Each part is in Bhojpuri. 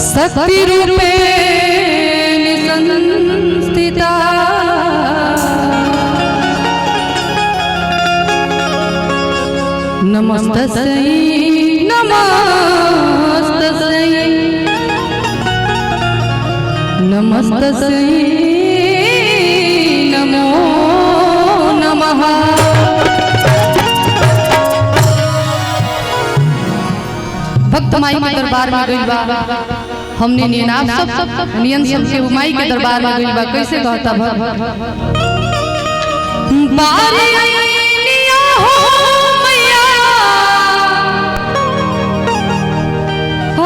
शक्ति रूपेण संस्थिता नमस्तस्यै नमस्तस्यै नमस्तस्यै नमो नमः। भक्त माई के दरबार में गइल बा, हमने नियन सब नियन सबके माई के दरबार में गइल बा। कैसे कहता भक्त बारे आइनिया हो मैया,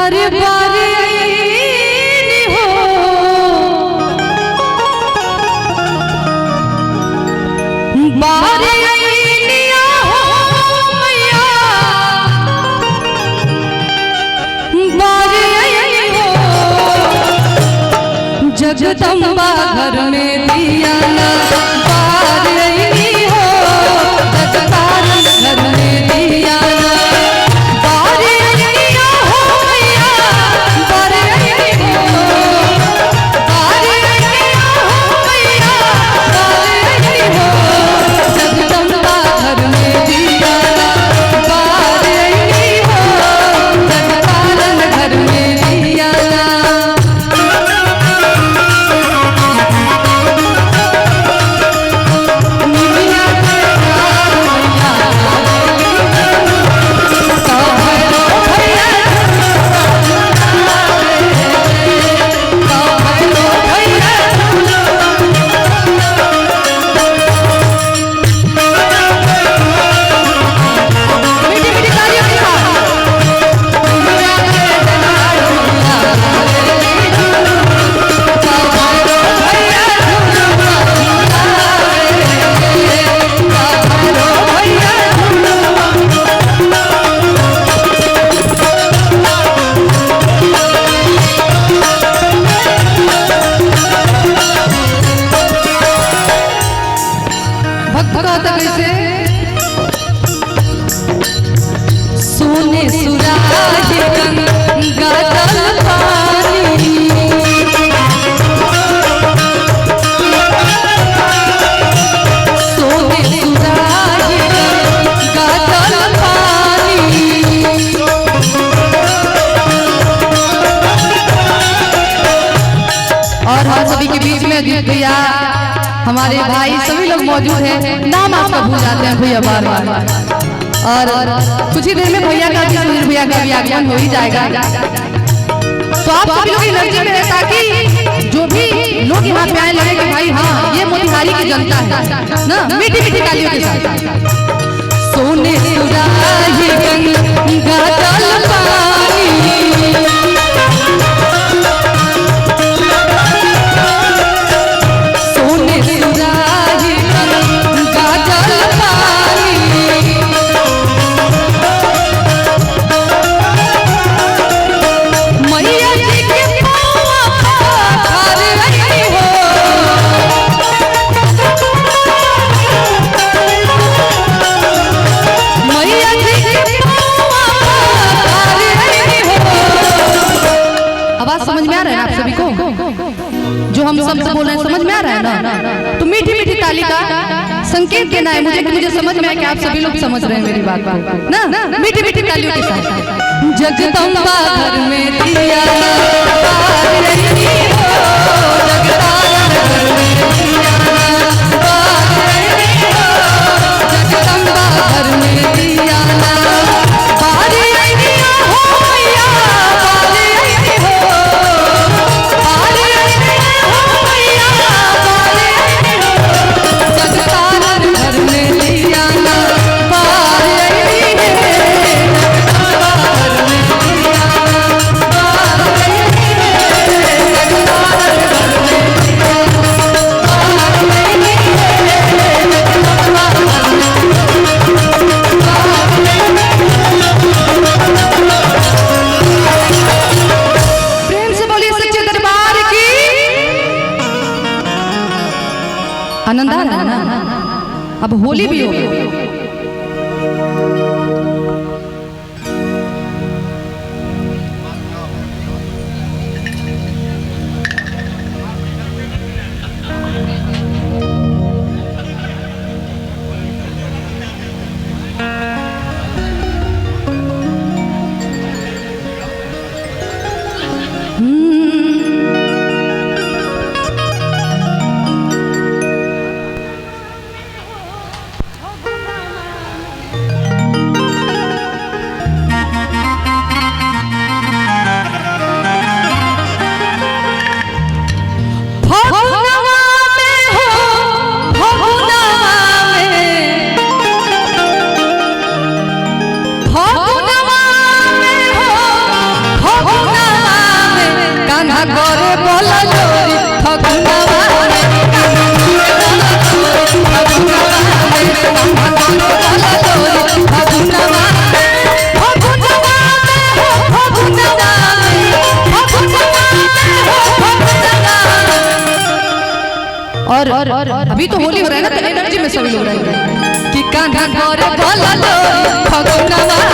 अरे बारे आइनी हो बारे आइनिया हो मैया, बारे आइनी हो जगदम्बा घर में दिया ना, बारे आइनी हो जगदानंद घर में दिया ना, बारे आइनिया हो मैया, बारे आइनी हो बारे आइनिया हो मैया, बारे आइनी हो जगदम्बा घर में दिया ना, बारे आइनी हो जगदानंद घर में दिया ना। सोने सुराज गंगा जल पानी, सोने सुराज गंगा जल पानी, और हम सभी के बीच में अजीत भैया हमारे भाई सभी लोग मौजूद हैं। नाम आपका भूल जाते हैं भैया बार बार, और कुछ ही देर में भैया का भी सुनील भैया का भी आगमन हो ही जाएगा। तो आप सभी लोग एनर्जी में रहे ताकि जो भी लोग यहाँ पे आए लगे कि भाई हाँ ये मोतिहारी की जनता है ना, मीठी मीठी तालियों के साथ। सोने सुराज गंगा जल पानी, सोने सुराज गंगा जल पानी, मैया जी के पाँव पखार रही हो, मैया जी के पाँव पखार रही हो। आवाज समझ में आ रहा है आप सभी को? जो हम शब्द बोल रहे हैं समझ में आ रहा है ना? तो मीठी मीठी ताली का संकेत देना है मुझे कि मुझे समझ में आए कि आप सभी लोग समझ रहे हैं मेरी बात को ना, मीठी मीठी तालियों के साथ। जगदम्बा घर में दिया ना, बारे आइनी हो जगदानंद घर में दिया ना, बारे आइनी हो जगदम्बा घर में दिया ना, बारे आइनिया हो मैया, बारे आइनी हो बारे आइनिया हो मैया, बारे आइनी हो जगदानंद घर में दिया ना, बारे आइनी है जगदम्बा घर में दिया ना, बारे आइनी है जगदानंद घर में दिया ना, बारे आइनी है जगदम्बा घर में प्रेम से बोलिए सच्चे दरबार की। आनंद आ रहा है ना? अब होली भी हो गई। और अभी तो होली हो रहा है ना, तो एनर्जी में सभी लोग रहेंगे कि कान्हा करे भला लो फगुनवा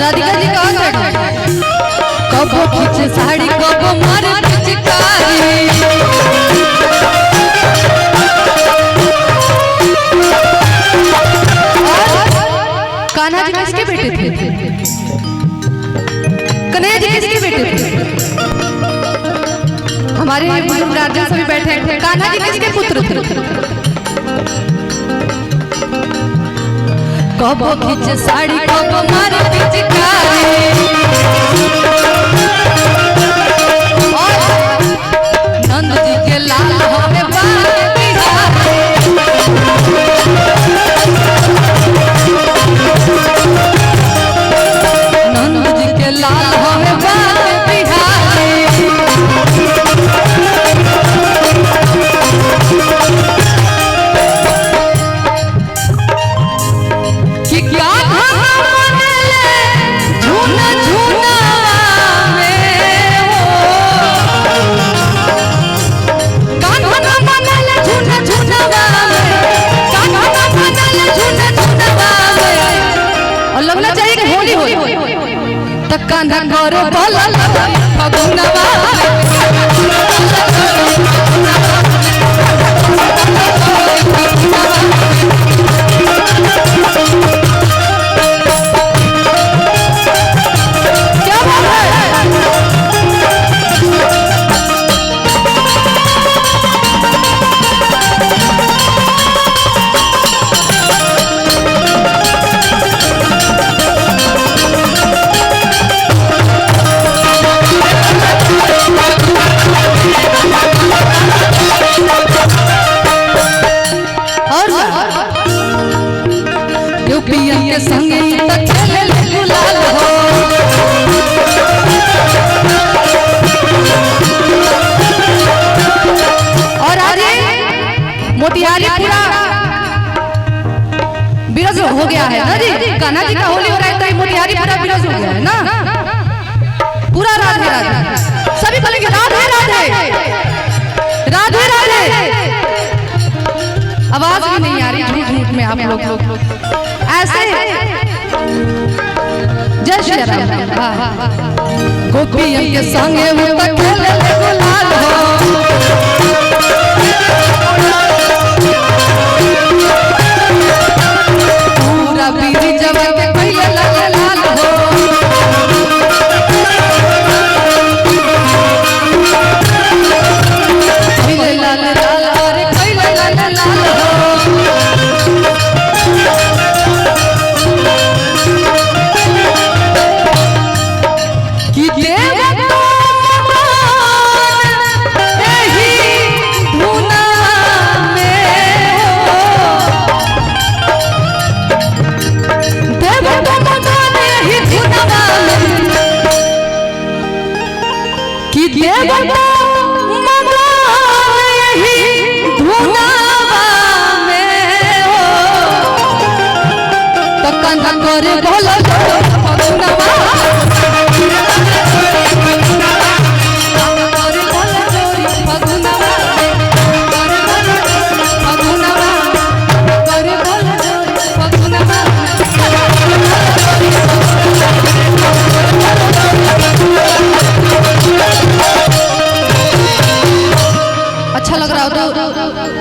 राधिका जी कब खींचे साड़ी कब मारे पिचकारी कान्हा जी किसके बेटे थे? कन्हैया जी किसके बेटे थे? हमारे बुजुर्ग गार्जियन सभी बैठे हैं, कान्हा जी किसके पुत्र थे? कब खींचे साड़ी कब मारे पिचकारी नंद जी के लाल हमें बाल बिहारे नंद जी के लाल हमें बाल बिहारे कि क्या झूना झूना में हो कान्हा बनल झूना झूना में कान्हा बनल झूना झूना में और लगना चाहिए कि होली होली तक कान्हा करे भला फगुनवा पिया के संगे खेले गुलाल हो और आज मोतिहारी पूरा विरज हो गया है ना जी। कान्हा जी का होली हो रहा है तो मोतिहारी पूरा विरज हो गया है ना, पूरा राधे राधे सभी बोलेंगे राधे राधे राधे राधे। आवाज भी नहीं आ रही झूठ झूठ में आप लोग ऐसे जय श्री राम गोपियन के संगे हुआ खेले गुलाल हो पूरा बीरी जवान के पहले लाल लाल हो पहले लाल लाल अरे पहले लाल लाल हो कि देव करे भला